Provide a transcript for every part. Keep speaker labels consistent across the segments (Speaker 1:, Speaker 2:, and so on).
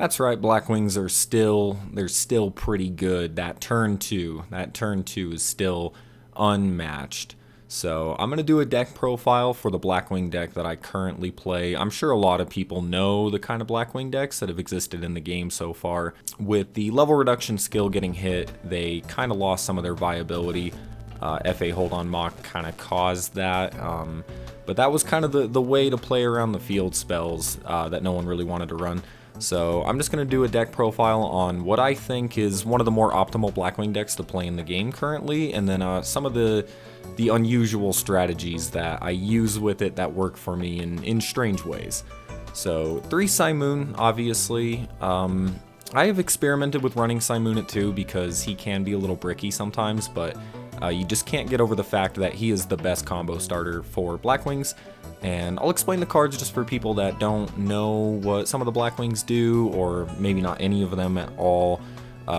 Speaker 1: That's right, Blackwings are still pretty good. That turn 2 is still unmatched. So I'm going to do a deck profile for the Blackwing deck that I currently play. I'm sure a lot of people know the kind of Blackwing decks that have existed in the game so far. With the level reduction skill getting hit, they kind of lost some of their viability. FA Hold On Mock kind of caused that, but that was kind of the way to play around the field spells that no one really wanted to run. So I'm just going to do a deck profile on what I think is one of the more optimal Blackwing decks to play in the game currently, and then some of the unusual strategies that I use with it that work for me in strange ways. So 3 Simoon, obviously. I have experimented with running Simoon at 2 because he can be a little bricky sometimes, but you just can't get over the fact that he is the best combo starter for Blackwings. And I'll explain the cards just for people that don't know what some of the Blackwings do, or maybe not any of them at all.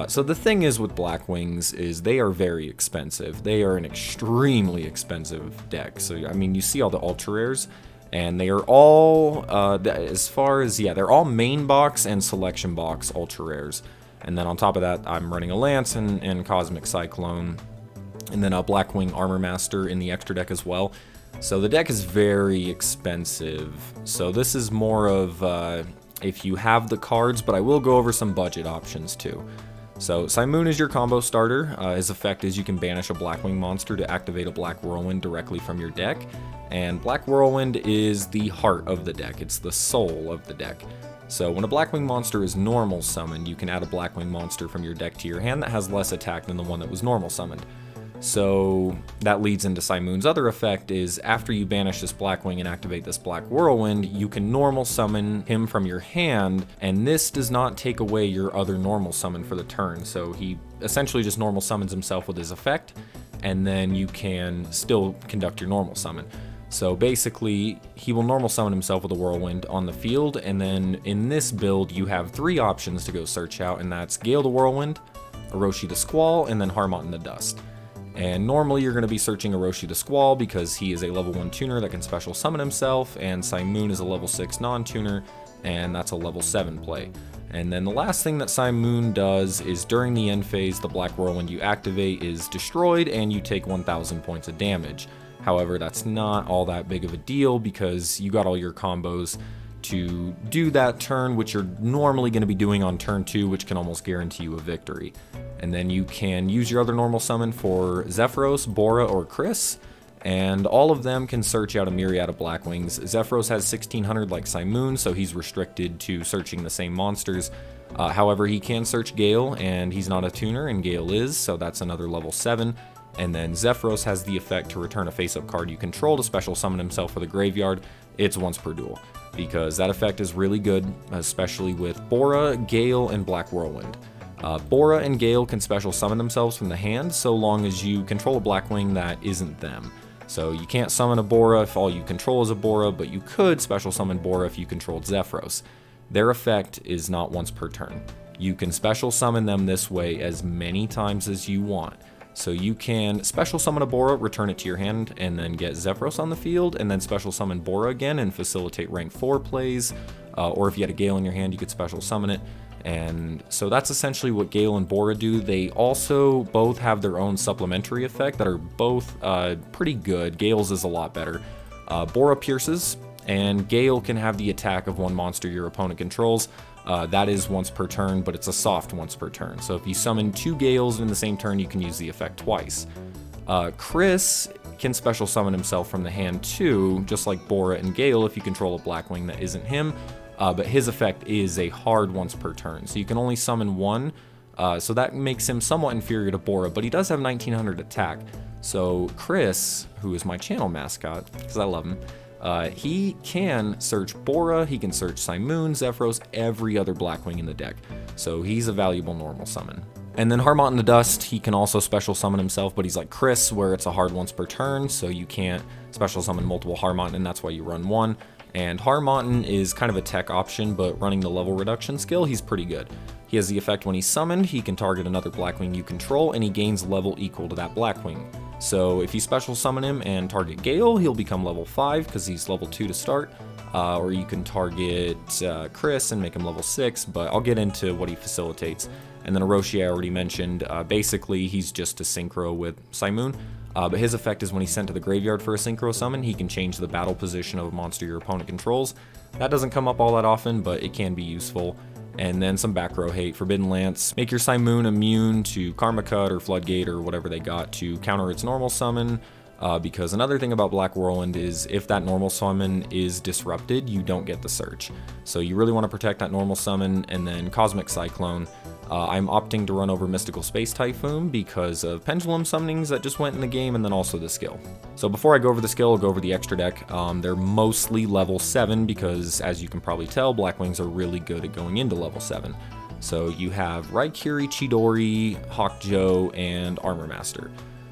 Speaker 1: So the thing is with Blackwings is they are very expensive. They are an extremely expensive deck. So, I mean, you see all the ultra rares, and they are all, they're all main box and selection box ultra rares. And then on top of that, I'm running a Lance and Cosmic Cyclone, and then a Blackwing Armor Master in the extra deck as well. So the deck is very expensive. So this is more of if you have the cards, but I will go over some budget options too. So Simoon is your combo starter. His effect is you can banish a Blackwing monster to activate a Black Whirlwind directly from your deck. And Black Whirlwind is the heart of the deck. It's the soul of the deck. So when a Blackwing monster is normal summoned, you can add a Blackwing monster from your deck to your hand that has less attack than the one that was normal summoned. So that leads into Simoon's other effect is after you banish this Blackwing and activate this Black Whirlwind, you can normal summon him from your hand, and this does not take away your other normal summon for the turn. So he essentially just normal summons himself with his effect, and then you can still conduct your normal summon. So basically, he will normal summon himself with a Whirlwind on the field, and then in this build, you have 3 options to go search out, and that's Gale the Whirlwind, Orochi the Squall, and then Harmont in the Dust. And normally you're going to be searching Orochi the Squall because he is a level 1 tuner that can special summon himself, and Simoon is a level 6 non-tuner, and that's a level 7 play. And then the last thing that Simoon does is during the end phase, the Black Whirlwind you activate is destroyed and you take 1,000 points of damage. However, that's not all that big of a deal because you got all your combos to do that turn, which you're normally going to be doing on turn 2, which can almost guarantee you a victory. And then you can use your other normal summon for Zephyros, Bora, or Chris, and all of them can search out a myriad of Blackwings. Zephyros has 1600 like Simoon, so he's restricted to searching the same monsters. However, he can search Gale, and he's not a tuner, and Gale is, so that's another level 7. And then Zephyros has the effect to return a face-up card you control to special summon himself for the graveyard. It's once per duel, because that effect is really good, especially with Bora, Gale, and Black Whirlwind. Bora and Gale can special summon themselves from the hand so long as you control a Blackwing that isn't them. So you can't summon a Bora if all you control is a Bora, but you could special summon Bora if you controlled Zephyros. Their effect is not once per turn. You can special summon them this way as many times as you want. So you can special summon a Bora, return it to your hand, and then get Zephyros on the field, and then special summon Bora again and facilitate rank 4 plays. Or if you had a Gale in your hand, you could special summon it. And so that's essentially what Gale and Bora do. They also both have their own supplementary effect that are both pretty good. Gale's is a lot better. Bora pierces, and Gale can have the attack of one monster your opponent controls. That is once per turn, but it's a soft once per turn. So if you summon 2 Gales in the same turn, you can use the effect twice. Chris can special summon himself from the hand too, just like Bora and Gale if you control a Blackwing that isn't him. But his effect is a hard once per turn, so you can only summon 1, so that makes him somewhat inferior to Bora, but he does have 1900 attack. So Chris, who is my channel mascot, because I love him, he can search Bora, he can search Simoon, Zephyros, every other Blackwing in the deck, so he's a valuable normal summon. And then Harmont in the Dust, he can also special summon himself, but he's like Chris, where it's a hard once per turn, so you can't special summon multiple Harmont, and that's why you run 1. And Harmont is kind of a tech option, but running the level reduction skill, he's pretty good. He has the effect when he's summoned, he can target another Blackwing you control, and he gains level equal to that Blackwing. So if you special summon him and target Gale, he'll become level 5 because he's level 2 to start. or you can target Chris and make him level 6, but I'll get into what he facilitates. And then Orochi I already mentioned. Basically, he's just a synchro with Simoon. But his effect is when he's sent to the graveyard for a synchro summon, he can change the battle position of a monster your opponent controls. That doesn't come up all that often, but it can be useful. And then some back row hate. Forbidden Lance. Make your Simoon immune to Karma Cut or Floodgate or whatever they got to counter its normal summon. Because another thing about Black Whirlwind is if that normal summon is disrupted, you don't get the search. So you really want to protect that normal summon. And then Cosmic Cyclone. I'm opting to run over Mystical Space Typhoon because of Pendulum summonings that just went in the game, and then also the skill. So before I go over the skill, I'll go over the extra deck. They're mostly level 7 because, as you can probably tell, Blackwings are really good at going into level 7. So you have Raikiri, Chidori, Hawkjoe, and Armor Master.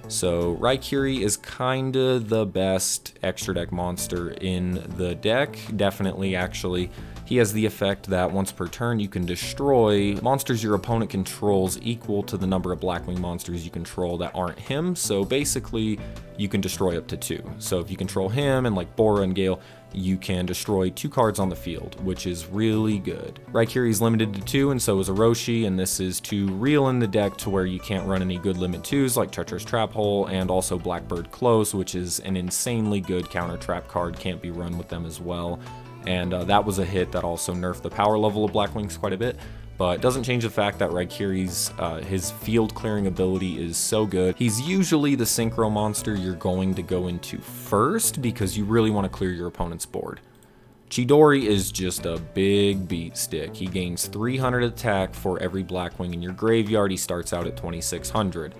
Speaker 1: So Raikiri is kinda the best extra deck monster in the deck, definitely actually. He has the effect that once per turn you can destroy monsters your opponent controls equal to the number of Blackwing monsters you control that aren't him, so basically you can destroy up to 2. So if you control him and like Bora and Gale, you can destroy 2 cards on the field, which is really good. Raikiri is limited to 2 and so is Orochi, and this is to reel in the deck to where you can't run any good limit 2s like Treacherous Trap Hole and also Blackbird Close, which is an insanely good counter trap card, can't be run with them as well. And that was a hit that also nerfed the power level of Blackwings quite a bit, but it doesn't change the fact that Raikiri's his field clearing ability is so good. He's usually the synchro monster you're going to go into first because you really want to clear your opponent's board. Chidori is just a big beat stick. He gains 300 attack for every Blackwing in your graveyard. He starts out at 2600.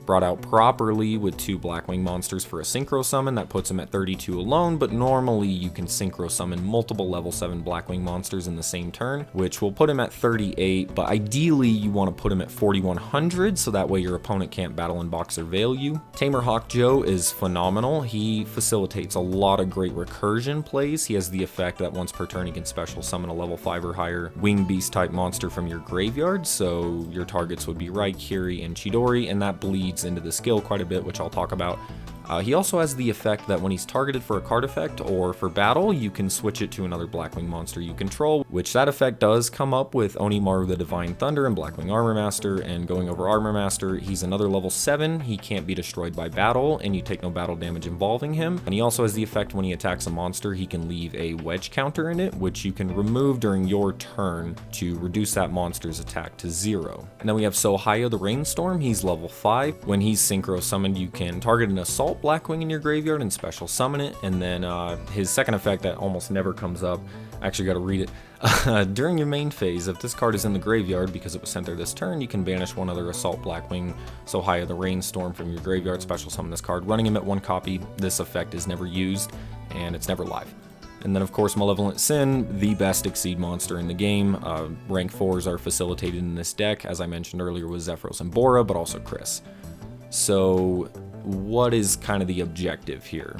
Speaker 1: Brought out properly with 2 Blackwing monsters for a synchro summon, that puts him at 32 alone, but normally you can synchro summon multiple level 7 Blackwing monsters in the same turn, which will put him at 38, but ideally you want to put him at 4100 so that way your opponent can't battle and box or veil you. Tamer Hawkjoe is phenomenal. He facilitates a lot of great recursion plays. He has the effect that once per turn he can special summon a level 5 or higher wing beast type monster from your graveyard, so your targets would be Raikiri and Chidori, and that bleeds into the skill quite a bit, which I'll talk about. He also has the effect that when he's targeted for a card effect or for battle, you can switch it to another Blackwing monster you control, which that effect does come up with Onimaru the Divine Thunder and Blackwing Armor Master. And going over Armor Master, he's another level 7, he can't be destroyed by battle, and you take no battle damage involving him. And he also has the effect when he attacks a monster, he can leave a wedge counter in it, which you can remove during your turn to reduce that monster's attack to 0. And then we have Sohaya the Rainstorm, he's level 5. When he's synchro summoned, you can target an assault Blackwing in your graveyard and special summon it, and then his second effect that almost never comes up, I actually got to read it. During your main phase, if this card is in the graveyard because it was sent there this turn, you can banish one other assault Blackwing, Sohaya the Rainstorm, from your graveyard, special summon this card, running him at 1 copy. This effect is never used and it's never live. And then of course Malevolent Sin, the best Exceed monster in the game. Rank 4s are facilitated in this deck, as I mentioned earlier with Zephyros and Bora, but also Chris. So what is kind of the objective here?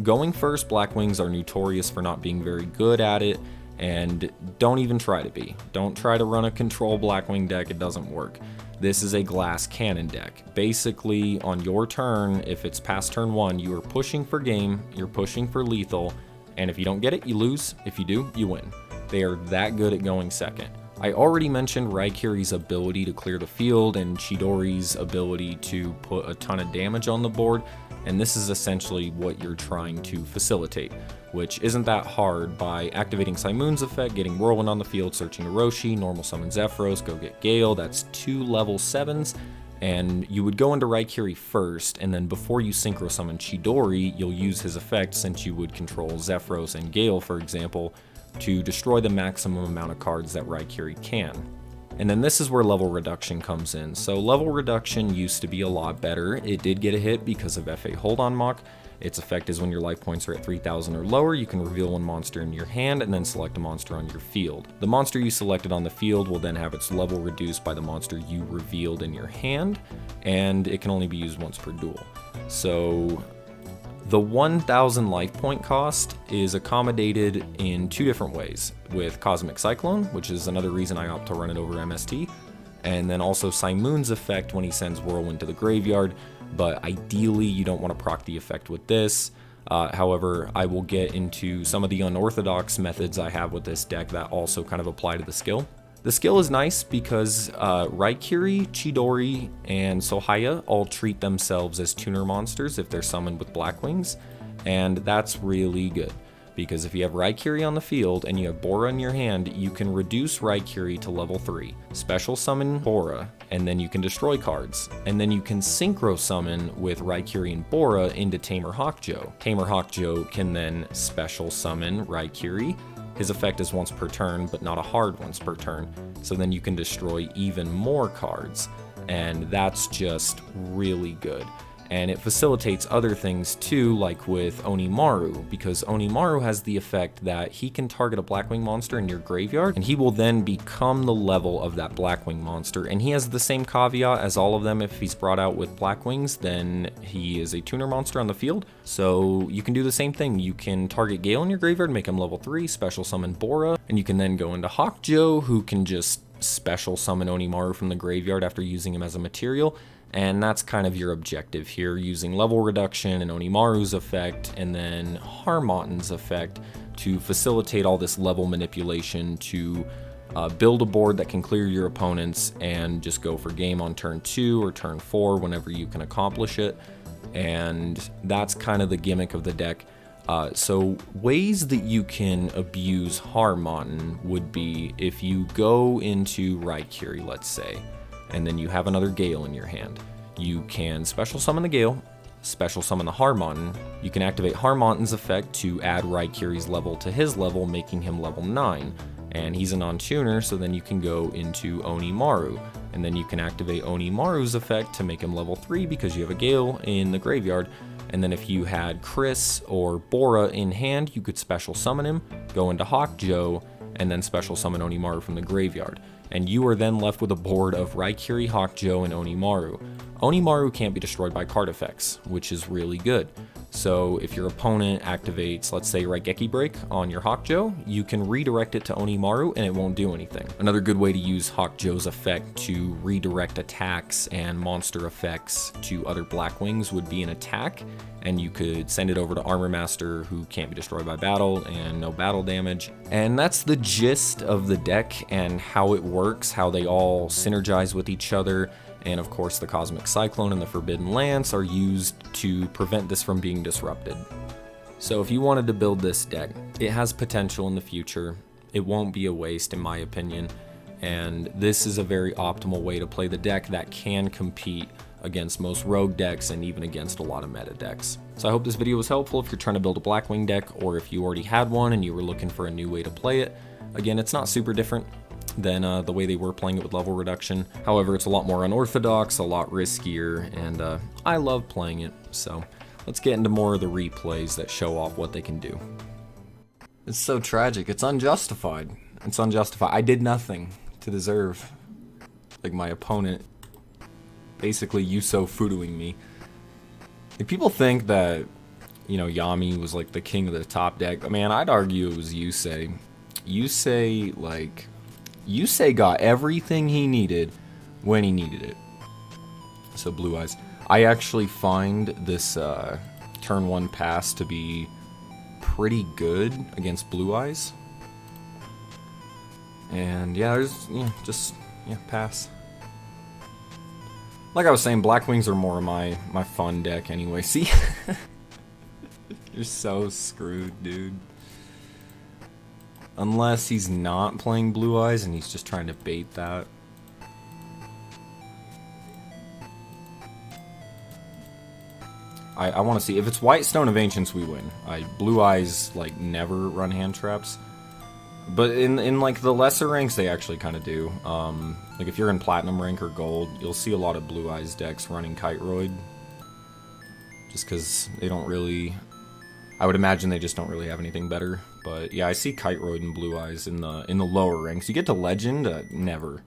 Speaker 1: Going first, Blackwings are notorious for not being very good at it, and don't even try to be. Don't try to run a control Blackwing deck, it doesn't work. This is a glass cannon deck. Basically, on your turn, if it's past turn 1, you are pushing for game, you're pushing for lethal, and if you don't get it, you lose. If you do, you win. They are that good at going second. I already mentioned Raikiri's ability to clear the field and Chidori's ability to put a ton of damage on the board, and this is essentially what you're trying to facilitate, which isn't that hard by activating Simoon's effect, getting Whirlwind on the field, searching Orochi, normal summon Zephyros, go get Gale, that's 2 level 7s, and you would go into Raikiri first, and then before you synchro summon Chidori, you'll use his effect since you would control Zephyros and Gale, for example, to destroy the maximum amount of cards that Raikiri can. And then this is where level reduction comes in. So level reduction used to be a lot better. It did get a hit because of FA Hold On Mock. Its effect is when your life points are at 3,000 or lower, you can reveal 1 monster in your hand and then select a monster on your field. The monster you selected on the field will then have its level reduced by the monster you revealed in your hand, and it can only be used once per duel. So the 1,000 life point cost is accommodated in 2 different ways, with Cosmic Cyclone, which is another reason I opt to run it over MST, and then also Simoon's effect when he sends Whirlwind to the graveyard, but ideally you don't want to proc the effect with this. However, I will get into some of the unorthodox methods I have with this deck that also kind of apply to the skill. The skill is nice because Raikiri, Chidori, and Sohaya all treat themselves as tuner monsters if they're summoned with Blackwings, and that's really good. Because if you have Raikiri on the field and you have Bora in your hand, you can reduce Raikiri to level 3, special summon Bora, and then you can destroy cards. And then you can synchro summon with Raikiri and Bora into Tamer Hawkjoe. Tamer Hawkjoe can then special summon Raikiri. His effect is once per turn, but not a hard once per turn. So then you can destroy even more cards, and that's just really good. And it facilitates other things too, like with Onimaru, because Onimaru has the effect that he can target a Blackwing monster in your graveyard, and he will then become the level of that Blackwing monster. And he has the same caveat as all of them. If he's brought out with Blackwings, then he is a tuner monster on the field. So you can do the same thing. You can target Gale in your graveyard, make him level 3, special summon Bora, and you can then go into Hawkjoe, who can just special summon Onimaru from the graveyard after using him as a material. And that's kind of your objective here, using level reduction and Onimaru's effect, and then Harmotten's effect to facilitate all this level manipulation to build a board that can clear your opponents and just go for game on turn 2 or turn 4 whenever you can accomplish it. And that's kind of the gimmick of the deck. So ways that you can abuse Harmotten would be if you go into Raikiri, let's say, and then you have another Gale in your hand. You can special summon the Gale, special summon the Harmotten. You can activate Harmotten's effect to add Raikiri's level to his level, making him level 9. And he's a non-tuner, so then you can go into Onimaru. And then you can activate Onimaru's effect to make him level 3 because you have a Gale in the graveyard. And then if you had Chris or Bora in hand, you could special summon him, go into Hawkjoe, and then special summon Onimaru from the graveyard. And you are then left with a board of Raikiri, Hawkjoe, and Onimaru. Onimaru can't be destroyed by card effects, which is really good. So if your opponent activates, let's say, Raigeki Break on your Hawkjoe, you can redirect it to Onimaru and it won't do anything. Another good way to use Hawkjoe's effect to redirect attacks and monster effects to other Blackwings would be an attack, and you could send it over to Armor Master, who can't be destroyed by battle and no battle damage. And that's the gist of the deck and how it works, how they all synergize with each other. And of course the Cosmic Cyclone and the Forbidden Lance are used to prevent this from being disrupted. So if you wanted to build this deck, it has potential in the future. It won't be a waste in my opinion. And this is a very optimal way to play the deck that can compete against most rogue decks and even against a lot of meta decks. So I hope this video was helpful if you're trying to build a Blackwing deck, or if you already had one and you were looking for a new way to play it. Again, it's not super different than the way they were playing it with level reduction. However, it's a lot more unorthodox, a lot riskier, and I love playing it. So let's get into more of the replays that show off what they can do. It's so tragic. It's unjustified. It's unjustified. I did nothing to deserve, like, my opponent basically Yuso Fudoing me. If people think that, you know, Yami was like the king of the top deck, man, I'd argue it was Yusei. Yusei got everything he needed when he needed it. So Blue Eyes. I actually find this turn 1 pass to be pretty good against Blue Eyes. And yeah, there's, pass. Like I was saying, Blackwings are more of my fun deck anyway. See? You're so screwed, dude. Unless he's not playing Blue Eyes and he's just trying to bait that. I want to see. If it's White Stone of Ancients, we win. Blue Eyes, like, never run hand traps. But in like the lesser ranks, they actually kind of do. Like if you're in Platinum rank or Gold, you'll see a lot of Blue Eyes decks running Kiteroid. Just because they don't really... I would imagine they just don't really have anything better. But yeah, I see Kiteroid and Blue Eyes in the lower ranks. You get to Legend, never.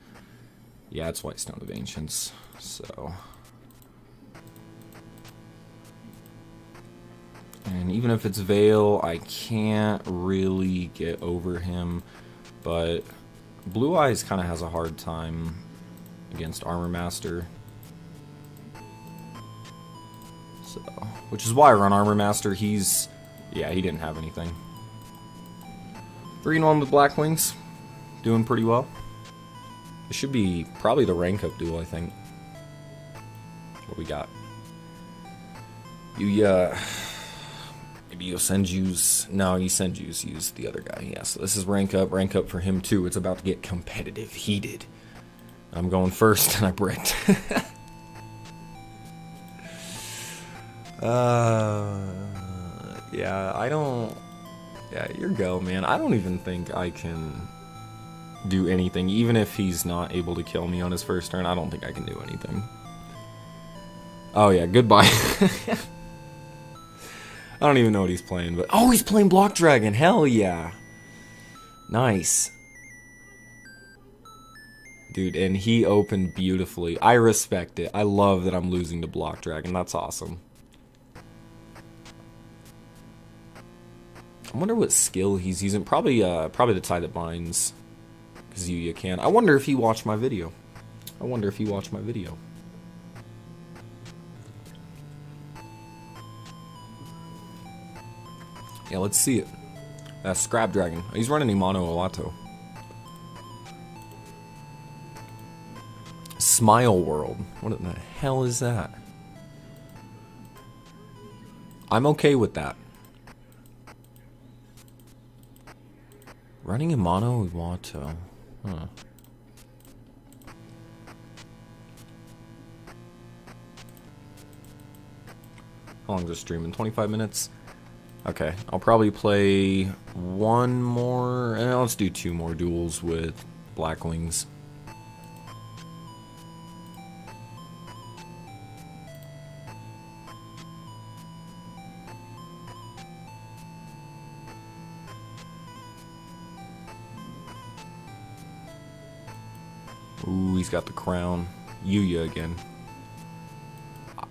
Speaker 1: Yeah, it's White Stone of Ancients. So... And even if it's Veil, I can't really get over him. But Blue Eyes kind of has a hard time against Armor Master. So, which is why I run Armor Master. He's, yeah, he didn't have anything. 3-1 with Blackwings. Doing pretty well. It should be probably the rank up duel, I think. What we got? Maybe Yosenju's, no, Yosenju's used the other guy, yeah, so this is rank up for him too. It's about to get competitive, heated. I'm going first, and I bricked. Yeah, your go, man. I don't even think I can do anything, even if he's not able to kill me on his first turn. I don't think I can do anything. Oh yeah, goodbye. I don't even know what he's playing, but... Oh, he's playing Block Dragon! Hell yeah! Nice. Dude, and he opened beautifully. I respect it. I love that I'm losing to Block Dragon. That's awesome. I wonder what skill he's using. Probably the tie that binds. Because you can. I wonder if he watched my video. Yeah, let's see it. Scrap Dragon. He's running Imano Owato. Smile World. What the hell is that? I'm okay with that. Running Imano Owato. Huh. How long is this streaming? 25 minutes? Okay, I'll probably play one more, let's do 2 more duels with Blackwings. Ooh, he's got the crown. Yuya again.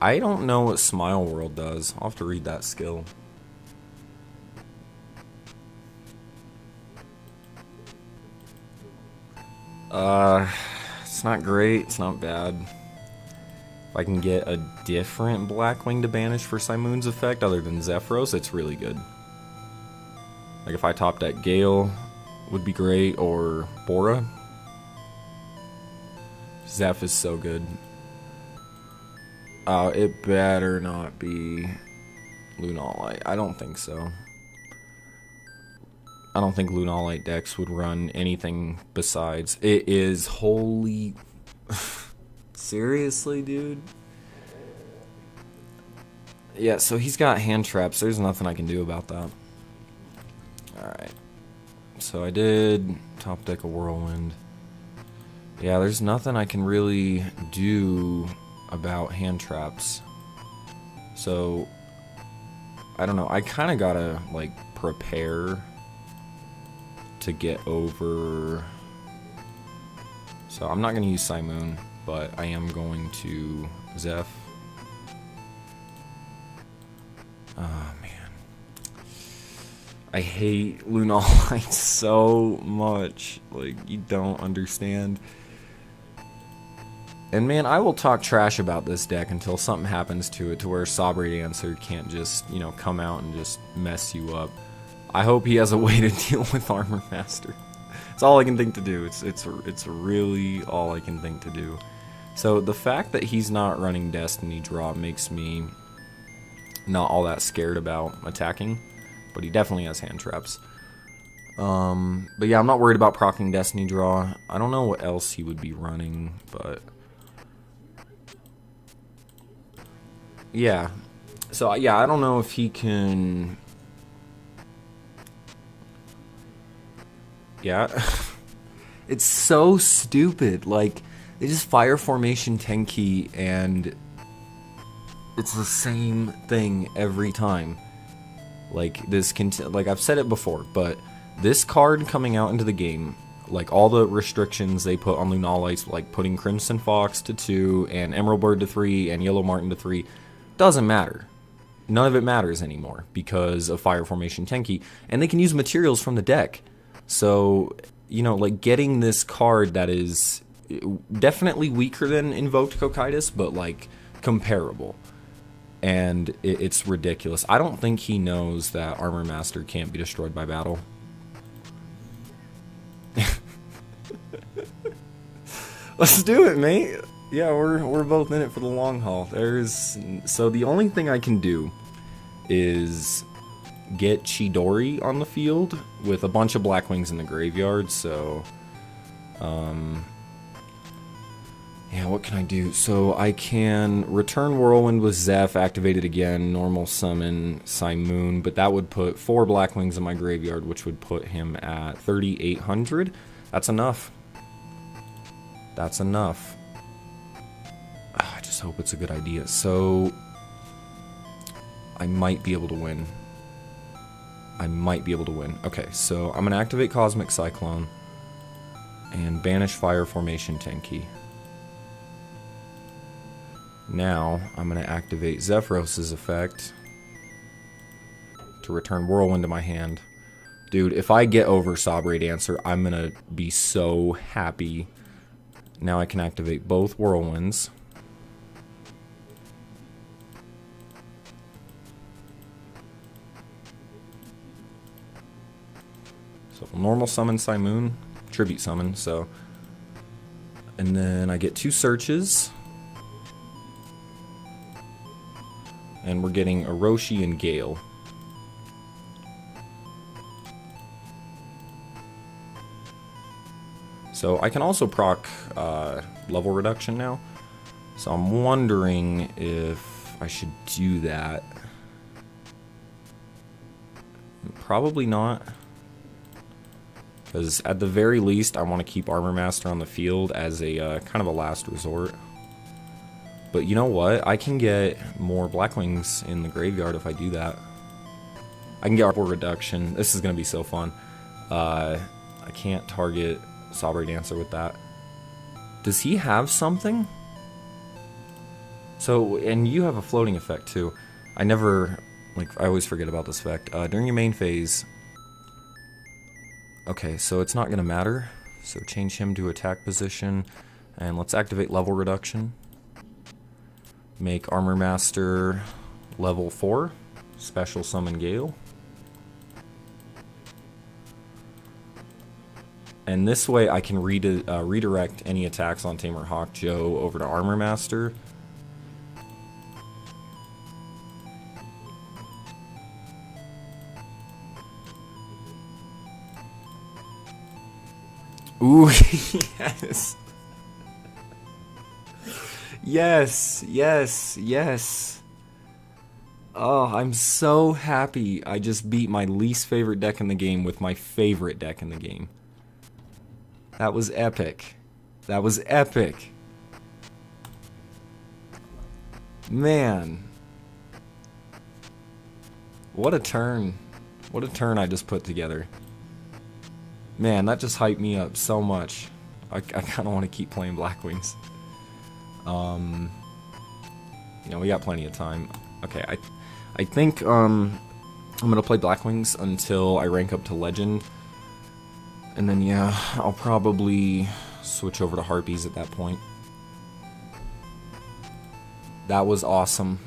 Speaker 1: I don't know what Smile World does. I'll have to read that skill. It's not great, it's not bad. If I can get a different Blackwing to banish for Simoon's effect other than Zephyros, it's really good. Like if I top deck Gale, would be great, or Bora. Zeph is so good. It better not be Lunalite. I don't think so. I don't think Lunalite decks would run anything besides. It is holy... Seriously, dude? Yeah, so he's got hand traps. There's nothing I can do about that. Alright. So I did top deck a Whirlwind. Yeah, there's nothing I can really do about hand traps. So, I don't know. I kind of gotta, like, prepare to get over. So I'm not going to use Simoon, but I am going to Zeph. Oh man, I hate Lunalite so much. Like, you don't understand. And man, I will talk trash about this deck until something happens to it, to where Sabre Dancer can't just, you know, come out and just mess you up. I hope he has a way to deal with Armor Master. It's all I can think to do. It's really all I can think to do. So the fact that he's not running Destiny Draw makes me not all that scared about attacking, but he definitely has hand traps. But yeah, I'm not worried about proccing Destiny Draw. I don't know what else he would be running, but yeah. So yeah, I don't know if he can. Yeah, it's so stupid. Like, they just fire formation Tenki, and it's the same thing every time. Like, like I've said it before, but this card coming out into the game, like all the restrictions they put on Lunalites, like putting Crimson Fox to 2 and Emerald Bird to 3 and Yellow Martin to 3, doesn't matter. None of it matters anymore because of fire formation Tenki, and they can use materials from the deck. So, you know, like, getting this card that is definitely weaker than Invoked Cocytus, but, like, comparable. and it's ridiculous. I don't think he knows that Armor Master can't be destroyed by battle. Let's do it, mate. Yeah, we're both in it for the long haul. So the only thing I can do is get Chidori on the field with a bunch of Blackwings in the graveyard. So, yeah, what can I do? So I can return Whirlwind with Zeph, activate it again, normal summon Simoon, but that would put 4 Blackwings in my graveyard, which would put him at 3,800. That's enough. That's enough. I just hope it's a good idea. So I might be able to win. Okay, so I'm going to activate Cosmic Cyclone and banish Fire Formation Tenki. Now I'm going to activate Zephyros's effect to return Whirlwind to my hand. Dude, if I get over Sabre Dancer, I'm going to be so happy. Now I can activate both Whirlwinds. So normal summon Simoon, tribute summon, so. And then I get 2 searches. And we're getting Orochi and Gale. So I can also proc level reduction now. So I'm wondering if I should do that. Probably not. Because at the very least, I want to keep Armor Master on the field as a kind of a last resort. But you know what? I can get more Blackwings in the graveyard if I do that. I can get level reduction. This is going to be so fun. I can't target Sabre Dancer with that. Does he have something? So, and you have a floating effect too. I always forget about this effect. During your main phase. Okay, so it's not going to matter. So change him to attack position. And let's activate level reduction. Make Armor Master level 4. Special summon Gale. And this way I can redirect any attacks on Tamer Hawk Joe over to Armor Master. Ooh, yes. Yes. Oh, I'm so happy. I just beat my least favorite deck in the game with my favorite deck in the game. That was epic. Man. What a turn. What a turn I just put together. Man, that just hyped me up so much. I kind of want to keep playing Blackwings. You know, we got plenty of time. Okay, I think I'm gonna play Blackwings until I rank up to Legend. And then, yeah, I'll probably switch over to Harpies at that point. That was awesome.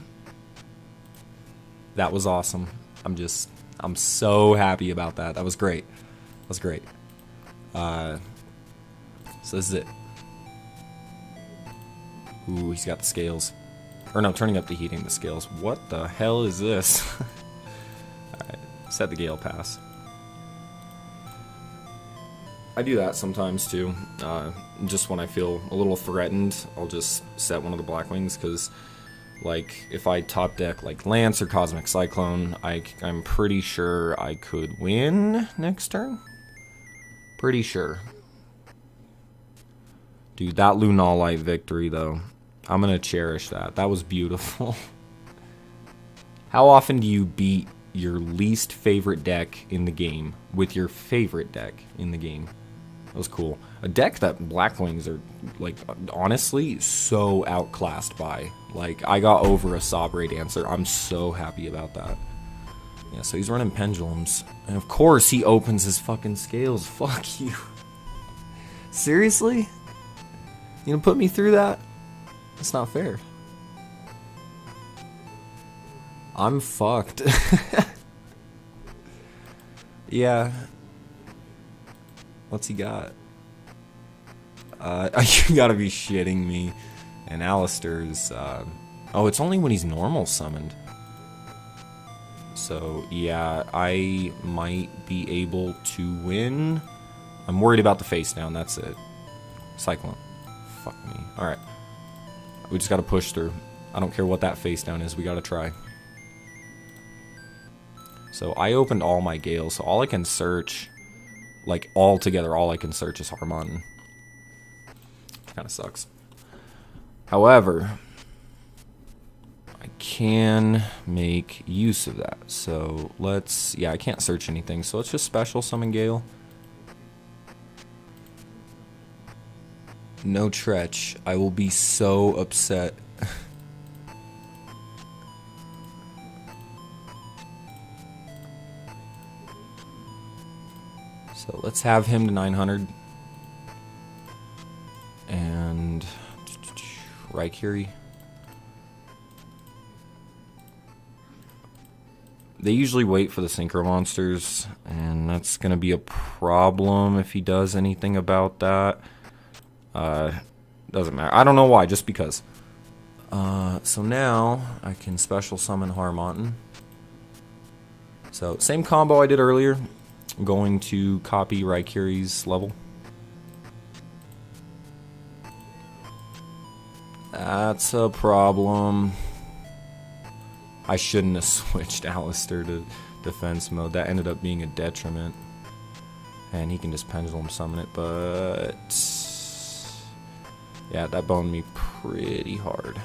Speaker 1: I'm so happy about that. That was great. So this is it. Ooh, he's got the scales. Or no, turning up the heating, the scales. What the hell is this? Alright, set the Gale pass. I do that sometimes too. Just when I feel a little threatened, I'll just set one of the Blackwings, because like if I top deck like Lance or Cosmic Cyclone, I'm pretty sure I could win next turn. Pretty sure. Dude, that Lunalite victory though, I'm gonna cherish that. That was beautiful. How often do you beat your least favorite deck in the game with your favorite deck in the game? That was cool. A deck that Blackwings are, like, honestly, so outclassed by. Like, I got over a Sabre Dancer. I'm so happy about that. Yeah, so he's running Pendulums. And of course he opens his fucking scales. Fuck you. Seriously? You gonna put me through that? That's not fair. I'm fucked. Yeah. What's he got? You gotta be shitting me. And Alistair's, oh, it's only when he's normal summoned. So, yeah, I might be able to win. I'm worried about the face down, that's it. Cyclone. Fuck me. Alright. We just gotta push through. I don't care what that face down is, we gotta try. So, I opened all my Gales, so all I can search, like, all together, all I can search is Harmon. Kinda sucks. However, I can make use of that. So let's, yeah, I can't search anything. So let's just special summon Gale. No Tretch. I will be so upset. So let's have him to 900. And Raikiri. They usually wait for the synchro monsters, and that's gonna be a problem if he does anything about that. Doesn't matter. I don't know why, just because. So now I can special summon Harmonton. So same combo I did earlier. I'm going to copy Raikiri's level. That's a problem. I shouldn't have switched Alistair to defense mode. That ended up being a detriment. And he can just pendulum summon it, but yeah, that boned me pretty hard.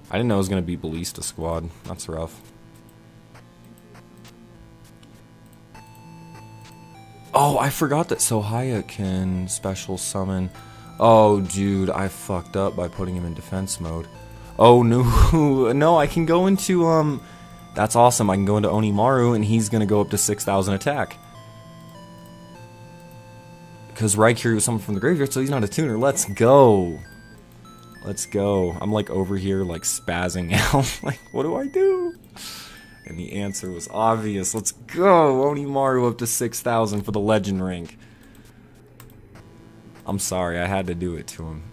Speaker 1: I didn't know it was going to be Ballista Squad. That's rough. Oh, I forgot that Sohaya can special summon. Oh, dude, I fucked up by putting him in defense mode. Oh, no. No, I can go into, that's awesome. I can go into Onimaru, and he's going to go up to 6,000 attack. Because Raikiri was summoned from the graveyard, so he's not a tuner. Let's go. Let's go. I'm, like, over here, like, spazzing out. Like, what do I do? And the answer was obvious. Let's go! Onimaru up to 6,000 for the legend rank. I'm sorry, I had to do it to him.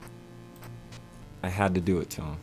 Speaker 1: I had to do it to him.